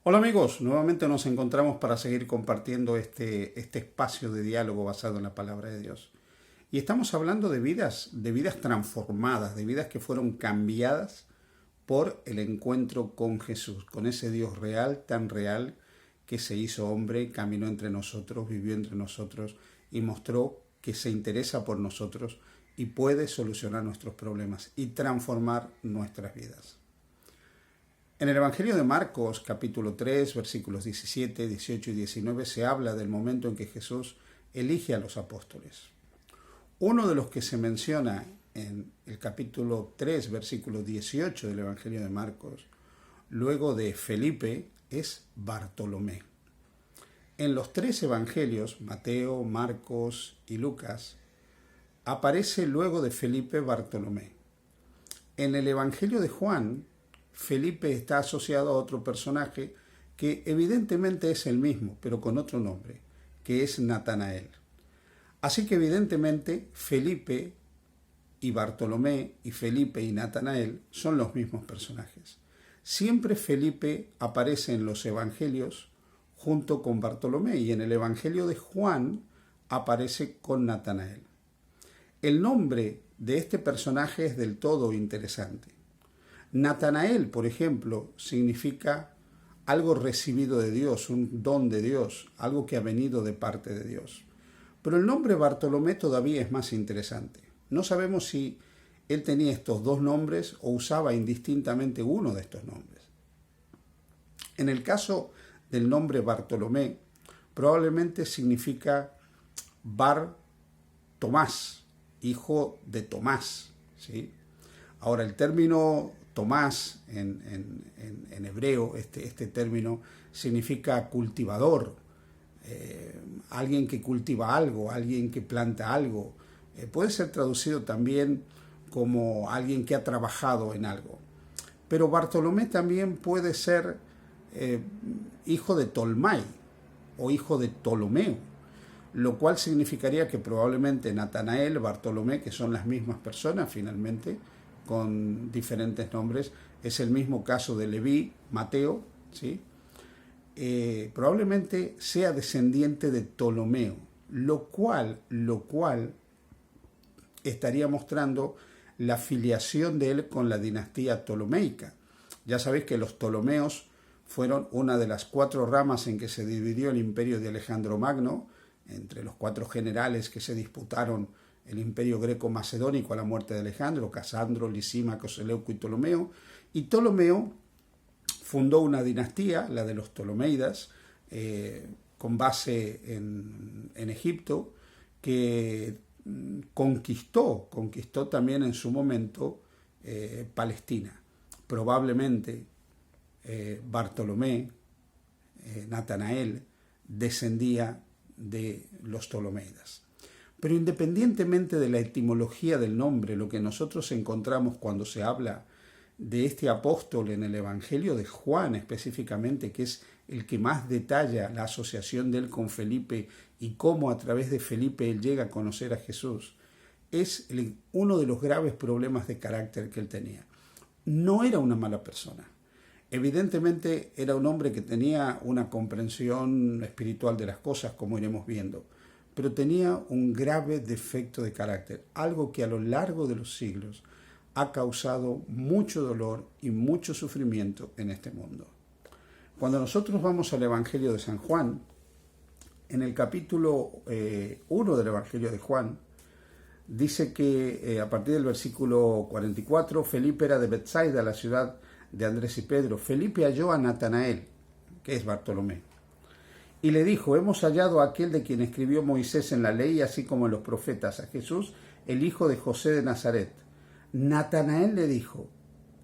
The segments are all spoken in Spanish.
Hola amigos, nuevamente nos encontramos para seguir compartiendo este espacio de diálogo basado en la palabra de Dios. Y estamos hablando de vidas transformadas, de vidas que fueron cambiadas por el encuentro con Jesús, con ese Dios real, tan real, que se hizo hombre, caminó entre nosotros, vivió entre nosotros y mostró que se interesa por nosotros y puede solucionar nuestros problemas y transformar nuestras vidas. En el Evangelio de Marcos, capítulo 3, versículos 17, 18 y 19, se habla del momento en que Jesús elige a los apóstoles. Uno de los que se menciona en el capítulo 3, versículo 18 del Evangelio de Marcos, luego de Felipe, es Bartolomé. En los tres evangelios, Mateo, Marcos y Lucas, aparece luego de Felipe Bartolomé. En el Evangelio de Juan, Felipe está asociado a otro personaje que evidentemente es el mismo, pero con otro nombre, que es Natanael. Así que evidentemente Felipe y Bartolomé y Felipe y Natanael son los mismos personajes. Siempre Felipe aparece en los evangelios junto con Bartolomé y en el evangelio de Juan aparece con Natanael. El nombre de este personaje es del todo interesante. Natanael, por ejemplo, significa algo recibido de Dios, un don de Dios, algo que ha venido de parte de Dios. Pero el nombre Bartolomé todavía es más interesante. No sabemos si él tenía estos dos nombres o usaba indistintamente uno de estos nombres. En el caso del nombre Bartolomé, probablemente significa Bar Tomás, hijo de Tomás, ¿sí? Ahora, el término Tomás en hebreo, este término significa cultivador, alguien que cultiva algo, alguien que planta algo. Puede ser traducido también como alguien que ha trabajado en algo. Pero Bartolomé también puede ser hijo de Tolmai o hijo de Ptolomeo, lo cual significaría que probablemente Natanael, Bartolomé, que son las mismas personas finalmente, con diferentes nombres, es el mismo caso de Leví, Mateo, ¿sí? Probablemente sea descendiente de Ptolomeo, lo cual estaría mostrando la filiación de él con la dinastía ptolomeica. Ya sabéis que los Ptolomeos fueron una de las 4 ramas en que se dividió el imperio de Alejandro Magno, entre los 4 generales que se disputaron el imperio greco-macedónico a la muerte de Alejandro, Casandro, Lisímaco, Seleuco y Ptolomeo. Y Ptolomeo fundó una dinastía, la de los Ptolomeidas, con base en Egipto, que conquistó también en su momento Palestina. Probablemente Bartolomé, Natanael, descendía de los Ptolomeidas. Pero independientemente de la etimología del nombre, lo que nosotros encontramos cuando se habla de este apóstol en el Evangelio de Juan específicamente, que es el que más detalla la asociación de él con Felipe y cómo a través de Felipe él llega a conocer a Jesús, es uno de los graves problemas de carácter que él tenía. No era una mala persona. Evidentemente era un hombre que tenía una comprensión espiritual de las cosas, como iremos viendo, pero tenía un grave defecto de carácter, algo que a lo largo de los siglos ha causado mucho dolor y mucho sufrimiento en este mundo. Cuando nosotros vamos al Evangelio de San Juan, en el capítulo 1 del Evangelio de Juan, dice que a partir del versículo 44, Felipe era de Betsaida, la ciudad de Andrés y Pedro. Felipe halló a Natanael, que es Bartolomé, y le dijo: hemos hallado a aquel de quien escribió Moisés en la ley, así como en los profetas, a Jesús, el hijo de José de Nazaret. Natanael le dijo: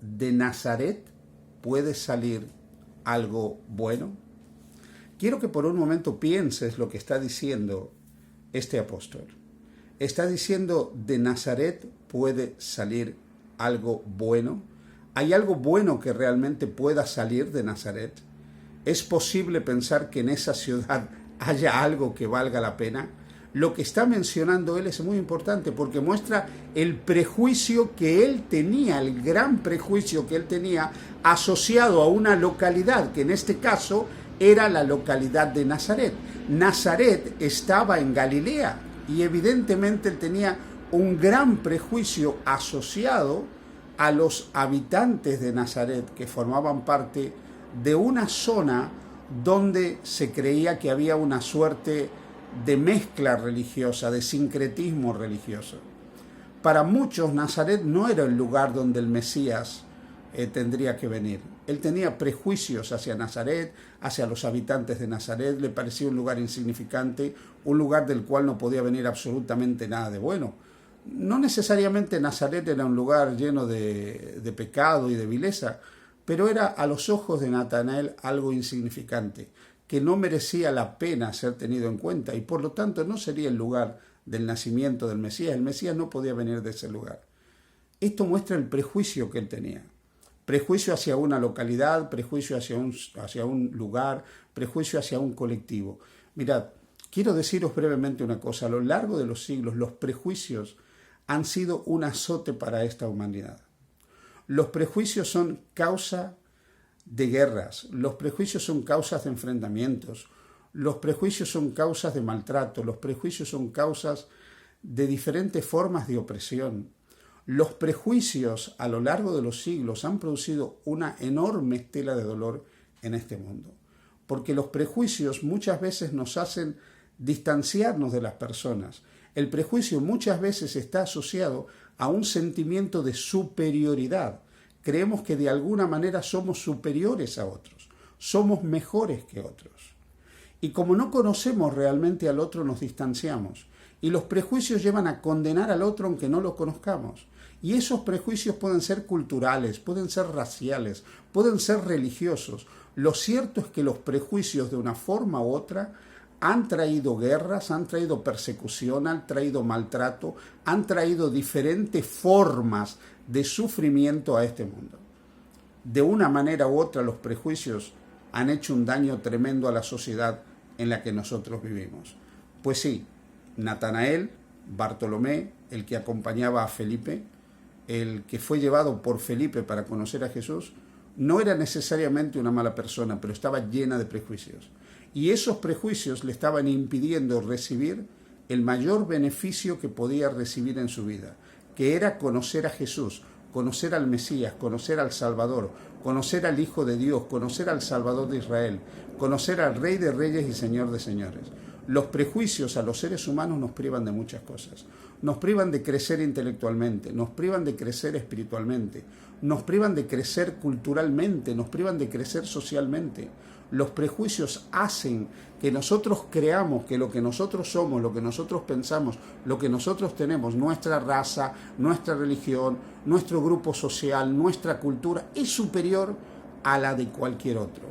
¿de Nazaret puede salir algo bueno? Quiero que por un momento pienses lo que está diciendo este apóstol. Está diciendo: ¿de Nazaret puede salir algo bueno? ¿Hay algo bueno que realmente pueda salir de Nazaret? ¿Es posible pensar que en esa ciudad haya algo que valga la pena? lo que está mencionando él es muy importante porque muestra el prejuicio que él tenía, el gran prejuicio que él tenía asociado a una localidad, que en este caso era la localidad de Nazaret. Nazaret estaba en Galilea y evidentemente él tenía un gran prejuicio asociado a los habitantes de Nazaret, que formaban parte de una zona donde se creía que había una suerte de mezcla religiosa, de sincretismo religioso. Para muchos, Nazaret no era el lugar donde el Mesías tendría que venir. Él tenía prejuicios hacia Nazaret, hacia los habitantes de Nazaret, le parecía un lugar insignificante, un lugar del cual no podía venir absolutamente nada de bueno. No necesariamente Nazaret era un lugar lleno de pecado y de vileza, pero era a los ojos de Natanael algo insignificante, que no merecía la pena ser tenido en cuenta y por lo tanto no sería el lugar del nacimiento del Mesías. El Mesías no podía venir de ese lugar. Esto muestra el prejuicio que él tenía. Prejuicio hacia una localidad, prejuicio hacia un lugar, prejuicio hacia un colectivo. Mirad, quiero deciros brevemente una cosa. A lo largo de los siglos, los prejuicios han sido un azote para esta humanidad. Los prejuicios son causa de guerras, los prejuicios son causas de enfrentamientos, los prejuicios son causas de maltrato, los prejuicios son causas de diferentes formas de opresión. Los prejuicios a lo largo de los siglos han producido una enorme estela de dolor en este mundo, porque los prejuicios muchas veces nos hacen distanciarnos de las personas. El prejuicio muchas veces está asociado a un sentimiento de superioridad. Creemos que de alguna manera somos superiores a otros, somos mejores que otros. Y como no conocemos realmente al otro, nos distanciamos. Y los prejuicios llevan a condenar al otro aunque no lo conozcamos. Y esos prejuicios pueden ser culturales, pueden ser raciales, pueden ser religiosos. Lo cierto es que los prejuicios de una forma u otra han traído guerras, han traído persecución, han traído maltrato, han traído diferentes formas de sufrimiento a este mundo. De una manera u otra, los prejuicios han hecho un daño tremendo a la sociedad en la que nosotros vivimos. Pues sí, Natanael, Bartolomé, el que acompañaba a Felipe, el que fue llevado por Felipe para conocer a Jesús, no era necesariamente una mala persona, pero estaba llena de prejuicios. Y esos prejuicios le estaban impidiendo recibir el mayor beneficio que podía recibir en su vida, que era conocer a Jesús, conocer al Mesías, conocer al Salvador, conocer al Hijo de Dios, conocer al Salvador de Israel, conocer al Rey de Reyes y Señor de Señores. Los prejuicios a los seres humanos nos privan de muchas cosas. Nos privan de crecer intelectualmente, nos privan de crecer espiritualmente, nos privan de crecer culturalmente, nos privan de crecer socialmente. Los prejuicios hacen que nosotros creamos que lo que nosotros somos, lo que nosotros pensamos, lo que nosotros tenemos, nuestra raza, nuestra religión, nuestro grupo social, nuestra cultura, es superior a la de cualquier otro.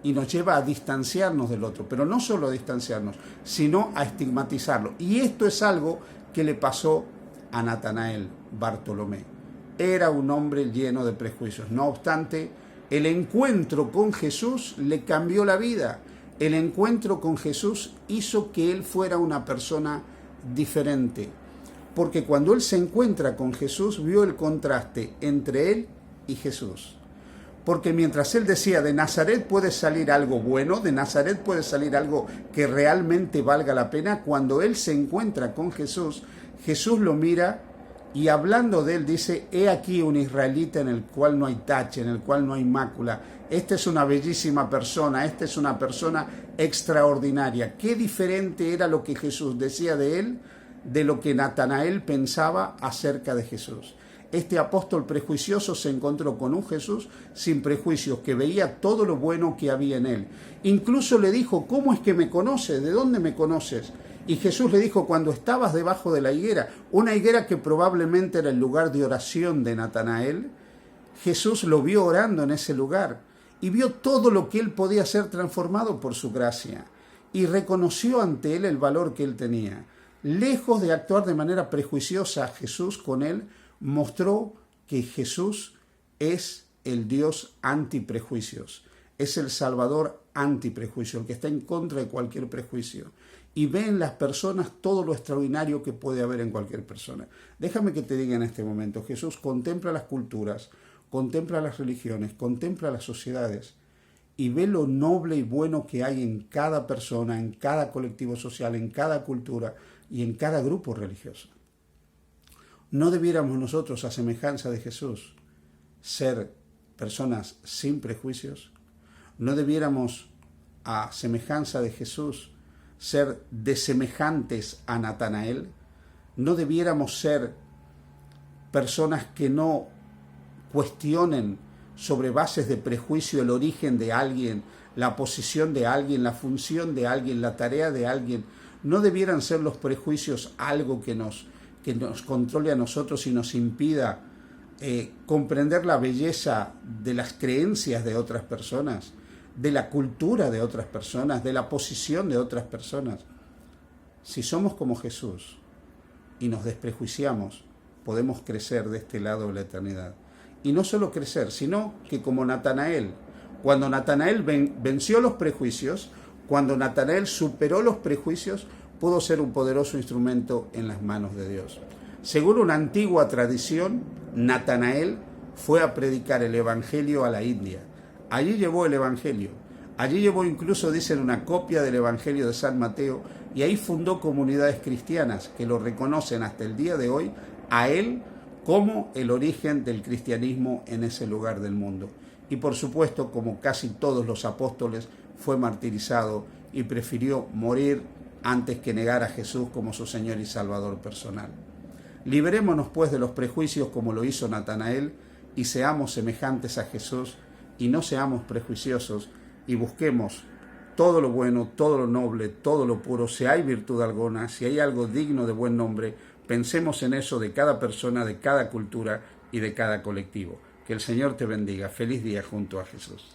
Y nos lleva a distanciarnos del otro, pero no solo a distanciarnos, sino a estigmatizarlo. Y esto es algo que le pasó a Natanael, Bartolomé. Era un hombre lleno de prejuicios. No obstante, el encuentro con Jesús le cambió la vida. El encuentro con Jesús hizo que él fuera una persona diferente. Porque cuando él se encuentra con Jesús, vio el contraste entre él y Jesús. Porque mientras él decía, de Nazaret puede salir algo bueno, de Nazaret puede salir algo que realmente valga la pena, cuando él se encuentra con Jesús, Jesús lo mira y hablando de él dice, he aquí un israelita en el cual no hay tache, en el cual no hay mácula. Esta es una bellísima persona, esta es una persona extraordinaria. Qué diferente era lo que Jesús decía de él, de lo que Natanael pensaba acerca de Jesús. Este apóstol prejuicioso se encontró con un Jesús sin prejuicios, que veía todo lo bueno que había en él. Incluso le dijo, ¿cómo es que me conoces? ¿De dónde me conoces? Y Jesús le dijo, cuando estabas debajo de la higuera, una higuera que probablemente era el lugar de oración de Natanael, Jesús lo vio orando en ese lugar y vio todo lo que él podía ser transformado por su gracia y reconoció ante él el valor que él tenía. Lejos de actuar de manera prejuiciosa, Jesús con él mostró que Jesús es el Dios antiprejuicios, es el Salvador antiprejuicio, el que está en contra de cualquier prejuicio. y ve en las personas todo lo extraordinario que puede haber en cualquier persona. Déjame que te diga en este momento, Jesús contempla las culturas, contempla las religiones, contempla las sociedades y ve lo noble y bueno que hay en cada persona, en cada colectivo social, en cada cultura y en cada grupo religioso. ¿No debiéramos nosotros, a semejanza de Jesús, ser personas sin prejuicios? ¿No debiéramos, a semejanza de Jesús, ser desemejantes a Natanael? ¿No debiéramos ser personas que no cuestionen sobre bases de prejuicio el origen de alguien, la posición de alguien, la función de alguien, la tarea de alguien? ¿No debieran ser los prejuicios algo que nos controle a nosotros y nos impida comprender la belleza de las creencias de otras personas, de la cultura de otras personas, de la posición de otras personas? Si somos como Jesús y nos desprejuiciamos, podemos crecer de este lado de la eternidad. Y no solo crecer, sino que como Natanael, cuando Natanael venció los prejuicios, cuando Natanael superó los prejuicios, pudo ser un poderoso instrumento en las manos de Dios. Según una antigua tradición, Natanael fue a predicar el Evangelio a la India. Allí llevó el Evangelio. Allí llevó incluso, dicen, una copia del Evangelio de San Mateo, y ahí fundó comunidades cristianas que lo reconocen hasta el día de hoy a él como el origen del cristianismo en ese lugar del mundo. Y por supuesto, como casi todos los apóstoles, fue martirizado y prefirió morir antes que negar a Jesús como su Señor y Salvador personal. Liberémonos pues de los prejuicios como lo hizo Natanael y seamos semejantes a Jesús y no seamos prejuiciosos y busquemos todo lo bueno, todo lo noble, todo lo puro. Si hay virtud alguna, si hay algo digno de buen nombre, pensemos en eso de cada persona, de cada cultura y de cada colectivo. Que el Señor te bendiga. Feliz día junto a Jesús.